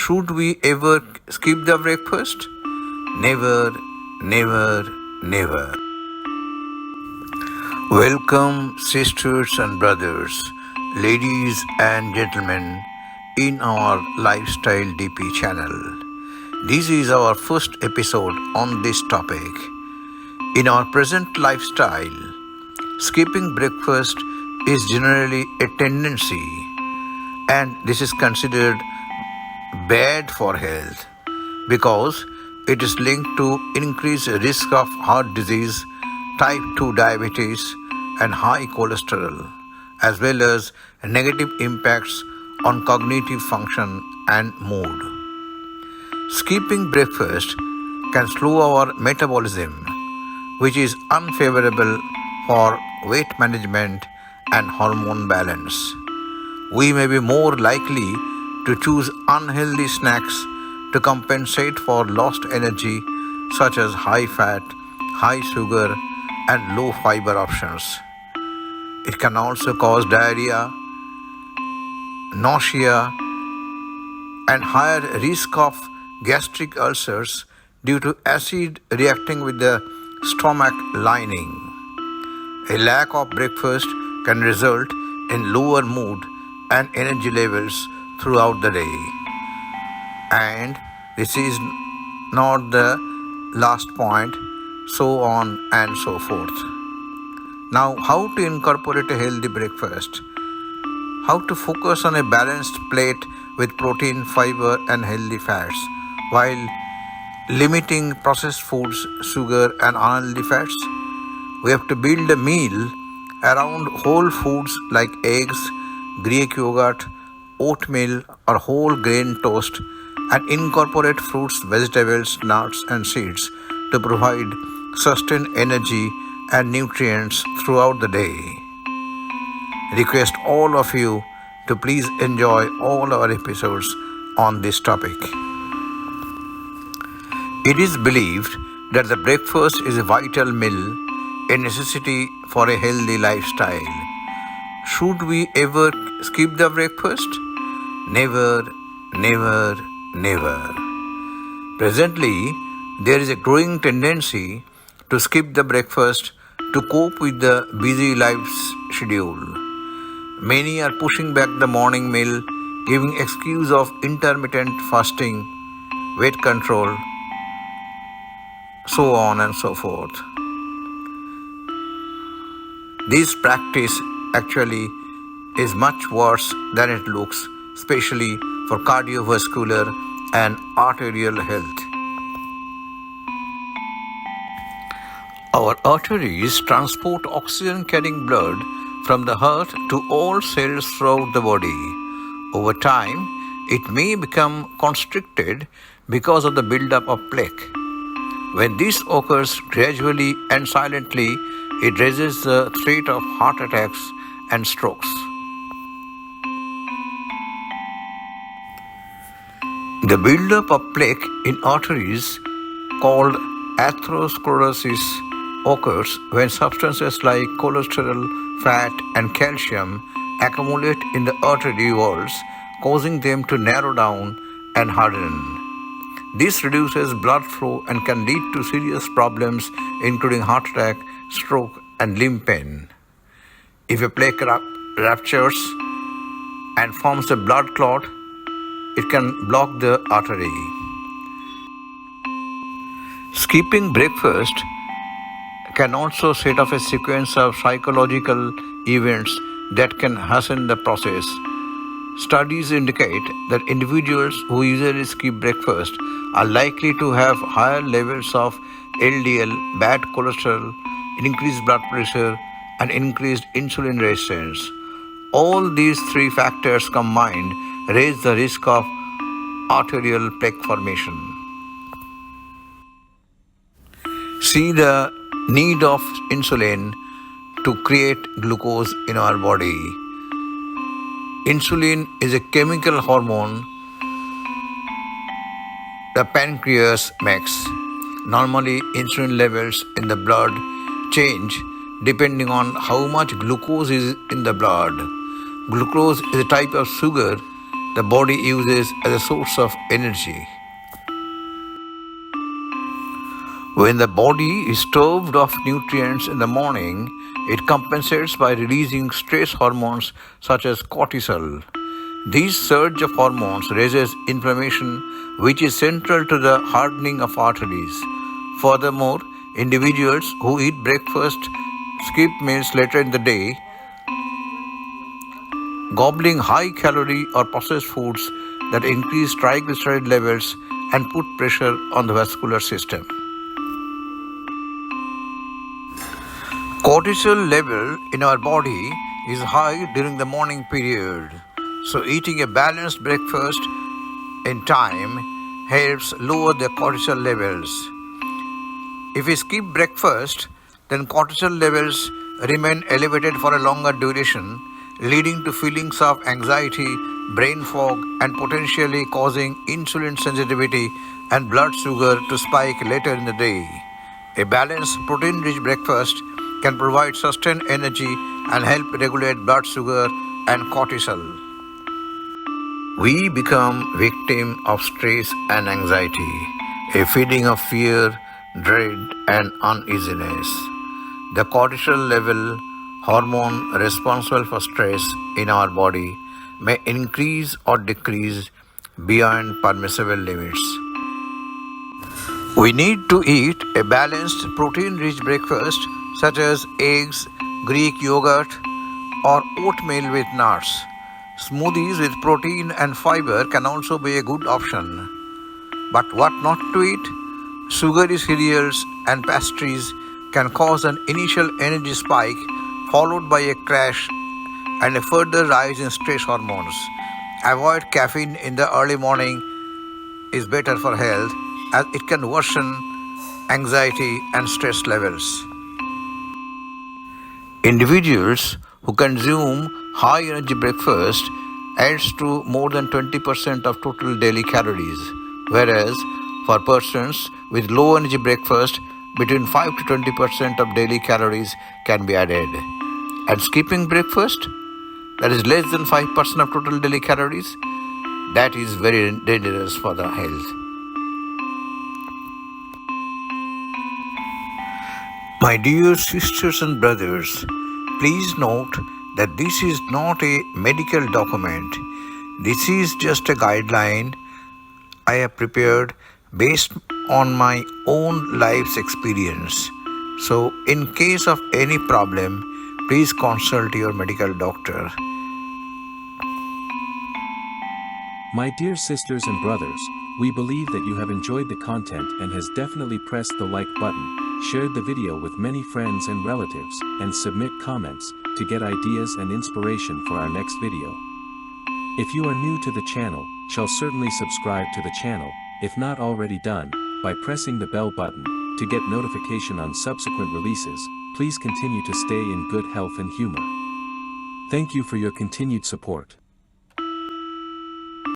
Should we ever skip the breakfast? Never, never, never. Welcome, sisters and brothers, ladies and gentlemen, in our LifeStyleDipy channel. This is our first episode on this topic. In our present lifestyle, skipping breakfast is generally a tendency, and this is considered bad for health because it is linked to increased risk of heart disease, type 2 diabetes, and high cholesterol, as well as negative impacts on cognitive function and mood. Skipping breakfast can slow our metabolism, which is unfavorable for weight management and hormone balance. We may be more likely to choose unhealthy snacks to compensate for lost energy, such as high fat, high sugar, and low fiber options. It can also cause diarrhea, nausea, and higher risk of gastric ulcers due to acid reacting with the stomach lining. A lack of breakfast can result in lower mood and energy levels throughout the day. And this is not the last point, so on and so forth. Now, how to incorporate a healthy breakfast? How to focus on a balanced plate with protein, fiber, and healthy fats while limiting processed foods, sugar, and unhealthy fats? We have to build a meal around whole foods like eggs, Greek yogurt, oatmeal, or whole grain toast, and incorporate fruits, vegetables, nuts, and seeds to provide sustained energy and nutrients throughout the day. Request all of you to please enjoy all our episodes on this topic. It is believed that the breakfast is a vital meal, a necessity for a healthy lifestyle. Should we ever skip the breakfast? Never, never, never. Presently, there is a growing tendency to skip the breakfast to cope with the busy life's schedule. Many are pushing back the morning meal, giving excuse of intermittent fasting, weight control, so on and so forth. This practice actually is much worse than it looks, especially for cardiovascular and arterial health. Our arteries transport oxygen-carrying blood from the heart to all cells throughout the body. Over time, it may become constricted because of the buildup of plaque. When this occurs gradually and silently, it raises the threat of heart attacks and strokes. The buildup of plaque in arteries, called atherosclerosis, occurs when substances like cholesterol, fat, and calcium accumulate in the artery walls, causing them to narrow down and harden. This reduces blood flow and can lead to serious problems including heart attack, stroke, and limb pain. If a plaque ruptures and forms a blood clot, it can block the artery. Skipping breakfast can also set off a sequence of psychological events that can hasten the process. Studies indicate that individuals who usually skip breakfast are likely to have higher levels of LDL, bad cholesterol, increased blood pressure, and increased insulin resistance. All these three factors combined raise the risk of arterial plaque formation. See the need of insulin to create glucose in our body. Insulin is a chemical hormone the pancreas makes. Normally, insulin levels in the blood change depending on how much glucose is in the blood. Glucose is a type of sugar the body uses as a source of energy. When the body is starved of nutrients in the morning, it compensates by releasing stress hormones such as cortisol. This surge of hormones raises inflammation, which is central to the hardening of arteries. Furthermore, individuals who eat breakfast skip meals later in the day, gobbling high-calorie or processed foods that increase triglyceride levels and put pressure on the vascular system. Cortisol level in our body is high during the morning period, so eating a balanced breakfast in time helps lower the cortisol levels. If we skip breakfast, then cortisol levels remain elevated for a longer duration, leading to feelings of anxiety, brain fog, and potentially causing insulin sensitivity and blood sugar to spike later in the day. A balanced, protein-rich breakfast can provide sustained energy and help regulate blood sugar and cortisol. We become victims of stress and anxiety, a feeling of fear, dread, and uneasiness. The cortisol level, hormone responsible for stress in our body, may increase or decrease beyond permissible limits. We need to eat a balanced, protein-rich breakfast such as eggs, Greek yogurt, or oatmeal with nuts. Smoothies with protein and fiber can also be a good option. But what not to eat? Sugary cereals and pastries can cause an initial energy spike followed by a crash and a further rise in stress hormones. Avoid caffeine in the early morning is better for health, as it can worsen anxiety and stress levels. Individuals who consume high energy breakfast adds to more than 20% of total daily calories, whereas for persons with low energy breakfast, between 5 to 20% of daily calories can be added. And skipping breakfast, that is less than 5% of total daily calories, that is very dangerous for the health. My dear sisters and brothers, please note that this is not a medical document. This is just a guideline I have prepared based on my own life's experience. So, in case of any problem, please consult your medical doctor. My dear sisters and brothers, we believe that you have enjoyed the content and has definitely pressed the like button, shared the video with many friends and relatives, and submit comments to get ideas and inspiration for our next video. If you are new to the channel, shall certainly subscribe to the channel, if not already done, by pressing the bell button to get notification on subsequent releases. Please continue to stay in good health and humor. Thank you for your continued support.